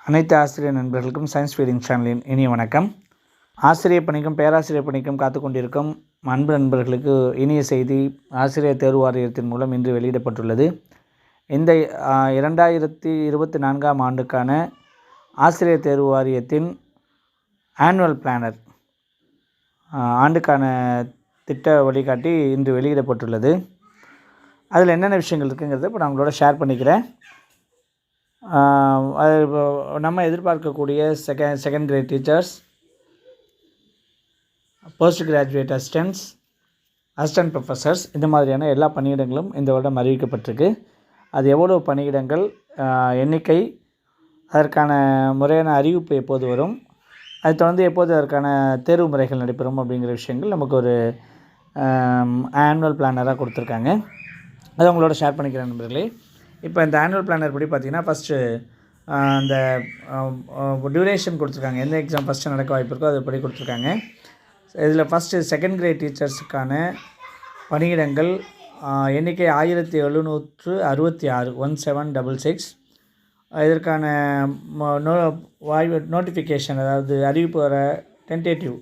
அனைத்து ஆசிரியர் நண்பர்களுக்கும் சயின்ஸ் ஃபீடிங் சேனலின் இனிய வணக்கம். ஆசிரியர் பணிக்கும் பேராசிரியர் பணிக்கும் காத்து கொண்டிருக்கும் அன்பு நண்பர்களுக்கு இனிய செய்தி ஆசிரியர் தேர்வு வாரியத்தின் மூலம் இன்று வெளியிடப்பட்டுள்ளது. இந்த 2024ஆம் ஆண்டுக்கான ஆசிரியர் தேர்வு வாரியத்தின் ஆனுவல் பிளானர் ஆண்டுக்கான திட்ட வழிகாட்டி இன்று வெளியிடப்பட்டுள்ளது. அதில் என்னென்ன விஷயங்கள் இருக்குங்கிறத இப்போ நான் உங்களோட ஷேர் பண்ணிக்கிறேன். அது நம்ம எதிர்பார்க்கக்கூடிய second grade teachers, post graduate assistant professors, இந்த மாதிரியான எல்லா பணியிடங்களும் இந்த வருடம் அறிவிக்கப்பட்டிருக்கு. அது எவ்வளோ பணியிடங்கள், எண்ணிக்கை, அதற்கான முறையான அறிவிப்பு எப்போது வரும், அதை தொடர்ந்து எப்போது அதற்கான தேர்வு முறைகள் நடைபெறும் அப்படிங்கிற விஷயங்கள் நமக்கு ஒரு ஆனுவல் பிளானராக கொடுத்துருக்காங்க. அதை உங்களோட ஷேர் பண்ணிக்கிறேன் நண்பர்களே. இப்போ இந்த ஆனுவல் பிளானர் படி பார்த்திங்கன்னா ஃபஸ்ட்டு அந்த டியூரேஷன் கொடுத்துருக்காங்க. எந்த எக்ஸாம் ஃபஸ்ட்டு நடக்க வாய்ப்பு இருக்கோ அது படி கொடுத்துருக்காங்க. இதில் ஃபஸ்ட்டு செகண்ட் கிரேட் டீச்சர்ஸுக்கான பணியிடங்கள் எண்ணிக்கை 1766 1766. இதற்கான நோட்டிஃபிகேஷன், அதாவது அறிவிப்பு வர டென்டேட்டிவ்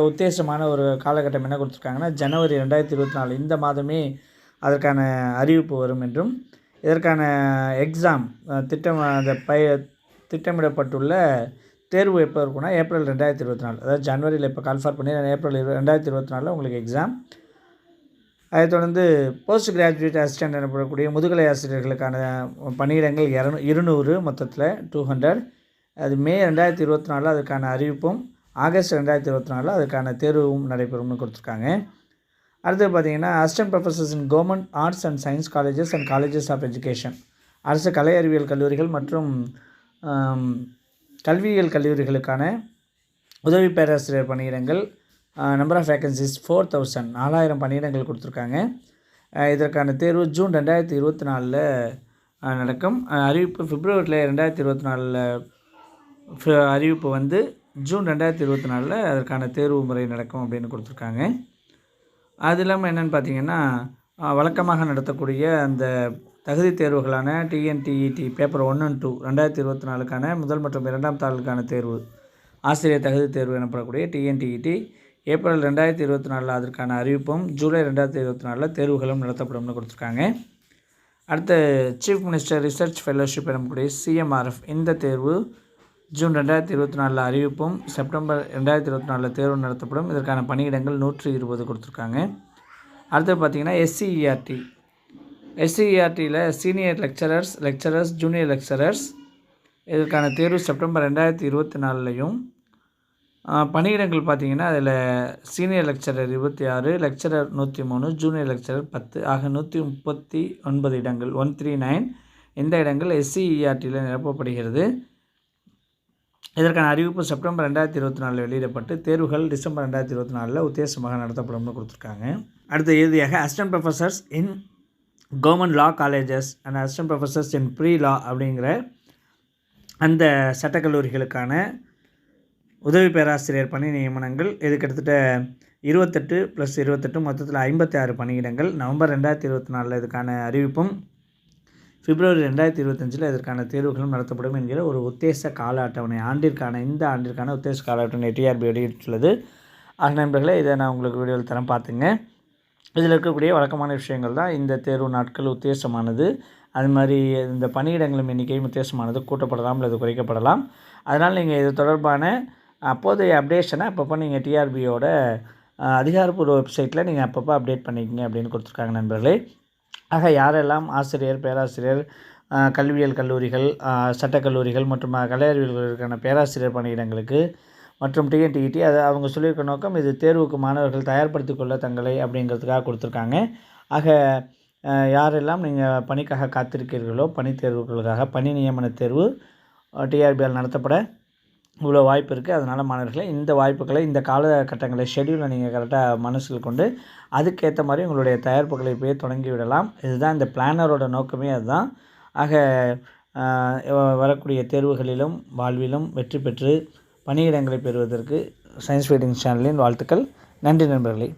உத்தேசமான ஒரு காலகட்டம் என்ன கொடுத்துருக்காங்கன்னா ஜனவரி 2024 இந்த மாதமே அதற்கான அறிவிப்பு வரும் என்றும், இதற்கான எக்ஸாம் திட்டமிடப்பட்டுள்ள தேர்வு எப்போ இருக்குன்னா ஏப்ரல் 2024, அதாவது ஜனவரியில் இப்போ கால்ஃபார் பண்ணி ஏப்ரல் 2024 உங்களுக்கு எக்ஸாம். அதை தொடர்ந்து போஸ்ட் கிராஜுவேட் அசிஸ்டன்ட் எனப்படக்கூடிய முதுகலை ஆசிரியர்களுக்கான பணியிடங்கள் 200 மொத்தத்தில் 200. அது மே 2024 அதுக்கான அறிவிப்பும், ஆகஸ்ட் 2024 அதுக்கான தேர்வும் நடைபெறும்னு கொடுத்துருக்காங்க. அடுத்து பார்த்திங்கன்னா assistant professors in government arts and science colleges and colleges of education, அரசு கலை அறிவியல் கல்லூரிகள் மற்றும் கல்வியியல் கல்லூரிகளுக்கான உதவி பேராசிரியர் பணியிடங்கள் நம்பர் ஆஃப் வேக்கன்சிஸ் 4000 4000 பணியிடங்கள் கொடுத்துருக்காங்க. இதற்கான தேர்வு ஜூன் 2024 நடக்கும். அறிவிப்பு பிப்ரவரியில் 2024 அறிவிப்பு வந்து ஜூன் 2024 அதற்கான தேர்வு முறை நடக்கும் அப்படின்னு கொடுத்துருக்காங்க. அது இல்லாமல் என்னென்னு பார்த்தீங்கன்னா வழக்கமாக நடத்தக்கூடிய அந்த தகுதி தேர்வுகளான டிஎன்டிஇடி பேப்பர் 1 and 2 2024க்கான முதல் மற்றும் இரண்டாம் தாளுக்கான தேர்வு, ஆசிரியர் தகுதி தேர்வு எனப்படக்கூடிய டிஎன்டிஇடி ஏப்ரல் 2024 அதற்கான அறிவிப்பும், ஜூலை 2024 தேர்வுகளும் நடத்தப்படும்னு கொடுத்துருக்காங்க. அடுத்து சீஃப் மினிஸ்டர் ரிசர்ச் ஃபெல்லோஷிப் எனப்படக்கூடிய சிஎம்ஆர்எஃப் இந்த தேர்வு ஜூன் 2024 அறிவிப்பும், செப்டம்பர் 2024 தேர்வு நடத்தப்படும். இதற்கான பணியிடங்கள் 120 கொடுத்துருக்காங்க. அடுத்து பார்த்திங்கன்னா எஸ்சிஇஆர்டியில் சீனியர் லெக்சரர்ஸ் ஜூனியர் லெக்சரர்ஸ் இதற்கான தேர்வு செப்டம்பர் 2024லையும், பணியிடங்கள் பார்த்திங்கன்னா அதில் senior lecturer 26, lecturer 103, junior lecturer 10 ஆக 139 இடங்கள் 139 இந்த இடங்கள் எஸ்சிஇஆர்டியில் நிரப்பப்படுகிறது. இதற்கான அறிவிப்பு செப்டம்பர் 2024 வெளியிடப்பட்டு தேர்வுகள் டிசம்பர் 2024 உத்தேசமாக நடத்தப்படும்னு கொடுத்துருக்காங்க. அடுத்த இறுதியாக assistant professors in government law colleges and assistant professors in pre law அப்படிங்கிற அந்த சட்டக்கல்லூரிகளுக்கான உதவி பேராசிரியர் பணி நியமனங்கள். இது கிட்டத்தட்ட 28 + 28 மொத்தத்தில் 56 பணியிடங்கள். நவம்பர் 2024 இதுக்கான அறிவிப்பும், பிப்ரவரி 2025 இதற்கான தேர்வுகளும் நடத்தப்படும் என்கிற ஒரு உத்தேச கால அட்டவணை இந்த ஆண்டிற்கான உத்தேச கால அட்டவணை டிஆர்பி வெளியிட்டுள்ளது. ஆக நண்பர்களே, இதை நான் உங்களுக்கு வீடியோவில் தரம் பார்த்துங்க. இதில் இருக்கக்கூடிய வழக்கமான விஷயங்கள் தான். இந்த தேர்வு நாட்கள் உத்தேசமானது, அது மாதிரி இந்த பணியிடங்களும் எண்ணிக்கையும் உத்தேசமானது, கூட்டப்படலாம் அல்லது குறைக்கப்படலாம். அதனால் நீங்கள் இது தொடர்பான அப்போதைய அப்டேஷனை அப்பப்போ நீங்கள் டிஆர்பியோட அதிகாரப்பூர்வ வெப்சைட்டில் நீங்கள் அப்பப்போ அப்டேட் பண்ணிக்கங்க அப்படின்னு கொடுத்துருக்காங்க நண்பர்களே. ஆக யாரெல்லாம் ஆசிரியர், பேராசிரியர், கல்வியியல் கல்லூரிகள், சட்டக்கல்லூரிகள் மற்றும் கலை அறிவியல்களுக்கான பேராசிரியர் பணியிடங்களுக்கு மற்றும் டிஎன்டிஇடி அதை அவங்க சொல்லியிருக்க நோக்கம் இது தேர்வுக்கு மாணவர்கள் தயார்படுத்திக் கொள்ள தங்களை அப்படிங்கிறதுக்காக கொடுத்துருக்காங்க. ஆக யாரெல்லாம் நீங்கள் பணிக்காக காத்திருக்கிறீர்களோ, பணி தேர்வுகளுக்காக பணி நியமன தேர்வு டிஆர்பியால் நடத்தப்பட இவ்வளோ வாய்ப்பு இருக்குது. அதனால் மாணவர்களை இந்த வாய்ப்புகளை, இந்த காலகட்டங்களை, ஷெடியூலை நீங்கள் கரெக்டாக மனசில் கொண்டு அதுக்கேற்ற மாதிரி உங்களுடைய தயாரிப்புகளை இப்போயே தொடங்கி விடலாம். இதுதான் இந்த பிளானரோட நோக்கமே, அதுதான். ஆக வரக்கூடிய தேர்வுகளிலும் வாழ்விலும் வெற்றி பெற்று பணியிடங்களை பெறுவதற்கு சயின்ஸ் ஃபீடிங் சேனலின் வாழ்த்துக்கள். நன்றி நண்பர்களே.